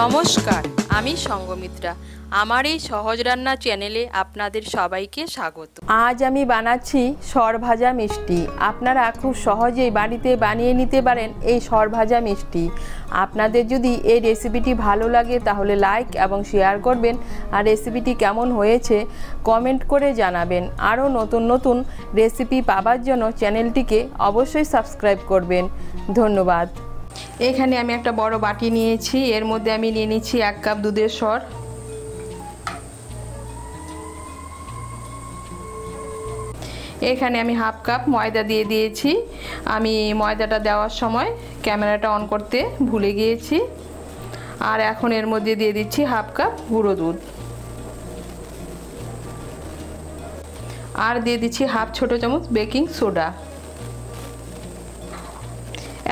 নমস্কার, আমি সঙ্গমিত্রা। আমার এই সহজ রান্না চ্যানেলে আপনাদের সবাইকে স্বাগত। আজ আমি বানাচ্ছি সরভাজা মিষ্টি। আপনারা খুব সহজেই বাড়িতে বানিয়ে নিতে পারেন এই সরভাজা মিষ্টি। আপনাদের যদি এই রেসিপিটি ভালো লাগে তাহলে লাইক এবং শেয়ার করবেন, আর রেসিপিটি কেমন হয়েছে কমেন্ট করে জানাবেন। আরও নতুন নতুন রেসিপি পাওয়ার জন্য চ্যানেলটিকে অবশ্যই সাবস্ক্রাইব করবেন। ধন্যবাদ। এখানে আমি একটা বড় বাটি নিয়েছি, এর মধ্যে আমি নিয়ে নিচ্ছি 1 কাপ দুধের সর। এখানে আমি হাফ কাপ ময়দা দিয়ে দিয়েছি। আমি ময়দাটা দেওয়ার সময় ক্যামেরাটা অন করতে ভুলে গিয়েছি। আর এখন এর মধ্যে দিয়ে দিচ্ছি হাফ কাপ গুঁড়ো দুধ, আর দিয়ে দিচ্ছি হাফ ছোট চামচ বেকিং সোডা।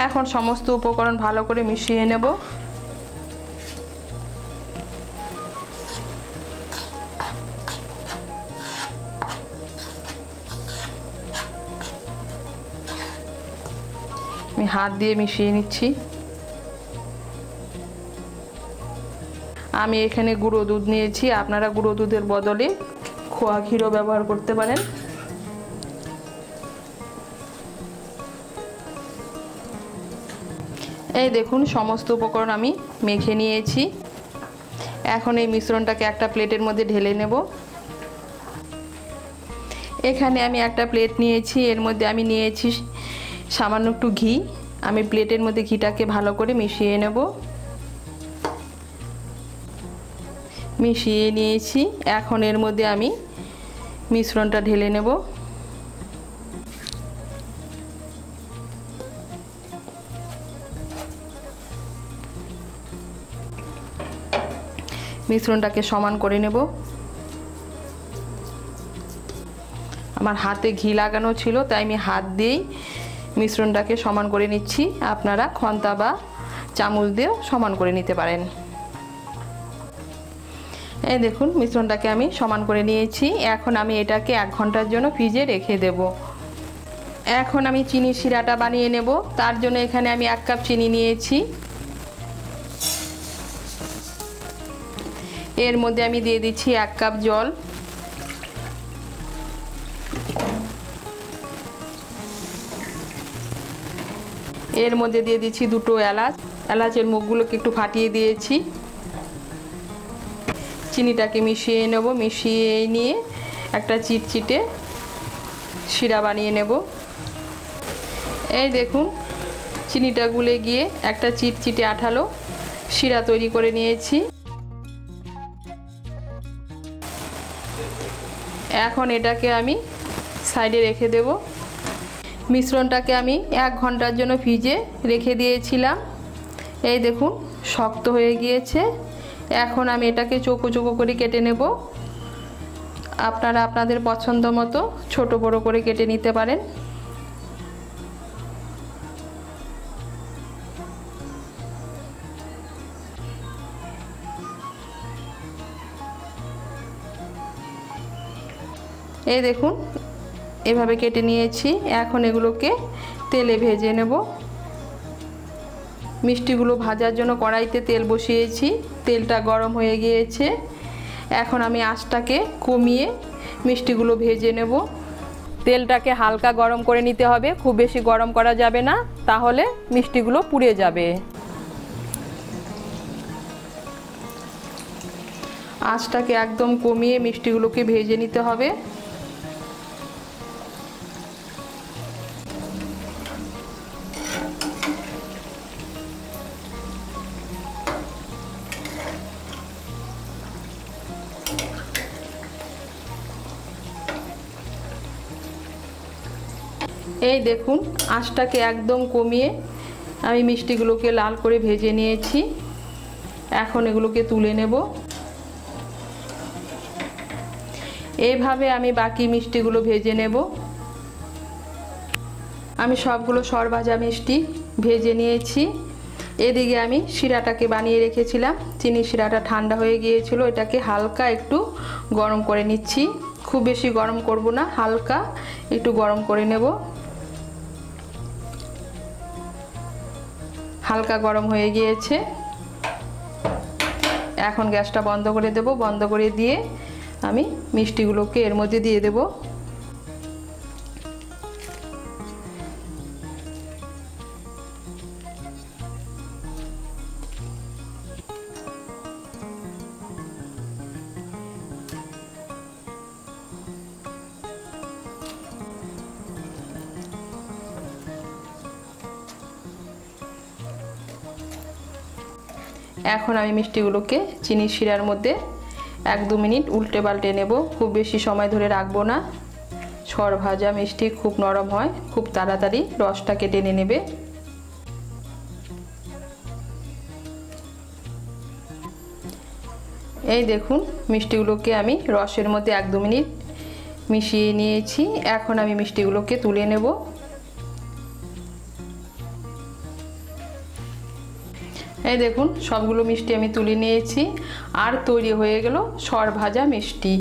এখন সমস্ত উপকরণ ভালো করে মিশিয়ে নেব। আমি হাত দিয়ে মিশিয়ে নিচ্ছি। আমি এখানে গুঁড়ো দুধ নিয়েছি, আপনারা গুঁড়ো দুধের বদলে খোয়া ক্ষীরও ব্যবহার করতে পারেন। এই দেখুন সমস্ত উপকরণ আমি মেখে নিয়েছি। এখন এই মিশ্রণটাকে একটা প্লেটের মধ্যে ঢেলে নেব। এখানে আমি একটা প্লেট নিয়েছি, এর মধ্যে আমি নিয়েছি সামান্য একটু ঘি। আমি প্লেটের মধ্যে ঘিটাকে ভালো করে মিশিয়ে নেব। মিশিয়ে নিয়েছি, এখন এর মধ্যে আমি মিশ্রণটা ঢেলে নেব। মিশ্রণটাকে সমান করে নেব। আমার হাতে ঘি লাগানো ছিল, তাই আমি হাত দিয়েই মিশ্রণটাকে সমান করে নিচ্ছি। আপনারা খন্তা বা চামচ দিয়েও সমান করে নিতে পারেন। এই দেখুন মিশ্রণটাকে আমি সমান করে নিয়েছি। এখন আমি এটাকে 1 ঘন্টার জন্য ফ্রিজে রেখে দেব। এখন আমি চিনির শিরাটা বানিয়ে নেব। তার জন্য এখানে আমি 1 কাপ চিনি নিয়েছি। এর মধ্যে আমি দিয়ে দিচ্ছি 1 কাপ জল। এর মধ্যে দিয়ে দিচ্ছি 2টো এলাচ। এলাচের মুখগুলোকে একটু ফাটিয়ে দিয়েছি। চিনিটাকে মিশিয়ে নেব। মিশিয়ে নিয়ে একটা চিটচিটে শিরা বানিয়ে নেব। এই দেখুন চিনিটা গুলে গিয়ে একটা চিটচিটে আঠালো শিরা তৈরি করে নিয়েছি। এখন এটাকে আমি সাইডে রেখে দেব। মিশ্রণটাকে আমি 1 ঘন্টার জন্য ফ্রিজে রেখে দিয়েছিলাম। এই দেখুন শক্ত হয়ে গিয়েছে। এখন আমি এটাকে চৌকো চৌকো করে কেটে নেব। আপনারা আপনাদের পছন্দ মতো ছোট বড় করে কেটে নিতে পারেন। এই দেখুন এভাবে কেটে নিয়েছি। এখন এগুলোকে তেলে ভেজে নেব। মিষ্টিগুলো ভাজার জন্য কড়াইতে তেল বসিয়েছি। তেলটা গরম হয়ে গিয়েছে। এখন আমি আঁচটাকে কমিয়ে মিষ্টিগুলো ভেজে নেব। তেলটাকে হালকা গরম করে নিতে হবে, খুব বেশি গরম করা যাবে না, তাহলে মিষ্টিগুলো পুড়ে যাবে। আঁচটাকে একদম কমিয়ে মিষ্টিগুলোকে ভেজে নিতে হবে। এই দেখুন আঁচটাকে একদম কমিয়ে আমি মিষ্টিগুলোকে লাল করে ভেজে নিয়েছি। এখন এগুলোকে তুলে নেব। এইভাবে আমি বাকি মিষ্টিগুলো ভেজে নেব। আমি সবগুলো সরভাজা মিষ্টি ভেজে নিয়েছি। এদিকে আমি শিরাটাকে বানিয়ে রেখেছিলাম। চিনি শিরাটা ঠান্ডা হয়ে গিয়েছিল, এটাকে হালকা একটু গরম করে নিচ্ছি। খুব বেশি গরম করব না, হালকা একটু গরম করে নেব। হালকা গরম হয়ে গিয়েছে। এখন গ্যাসটা বন্ধ করে দেব। বন্ধ করে দিয়ে আমি মিষ্টিগুলোকে এর মধ্যে দিয়ে দেব। এখন আমি মিষ্টিগুলোকে চিনি শিরার মধ্যে 1-2 মিনিট উল্টে পাল্টে নেব। খুব বেশি সময় ধরে রাখবো না। সরভাজা মিষ্টি খুব নরম হয়, খুব তাড়াতাড়ি রসটাকে টেনে নেবে। এই দেখুন মিষ্টিগুলোকে আমি রসের মধ্যে 1-2 মিনিট মিশিয়ে নিয়েছি। এখন আমি মিষ্টিগুলোকে তুলে নেব। এই দেখুন সবগুলো মিষ্টি আমি তুলে নিয়েছি। আর তৈরি হয়ে গেল সরভাজা মিষ্টি।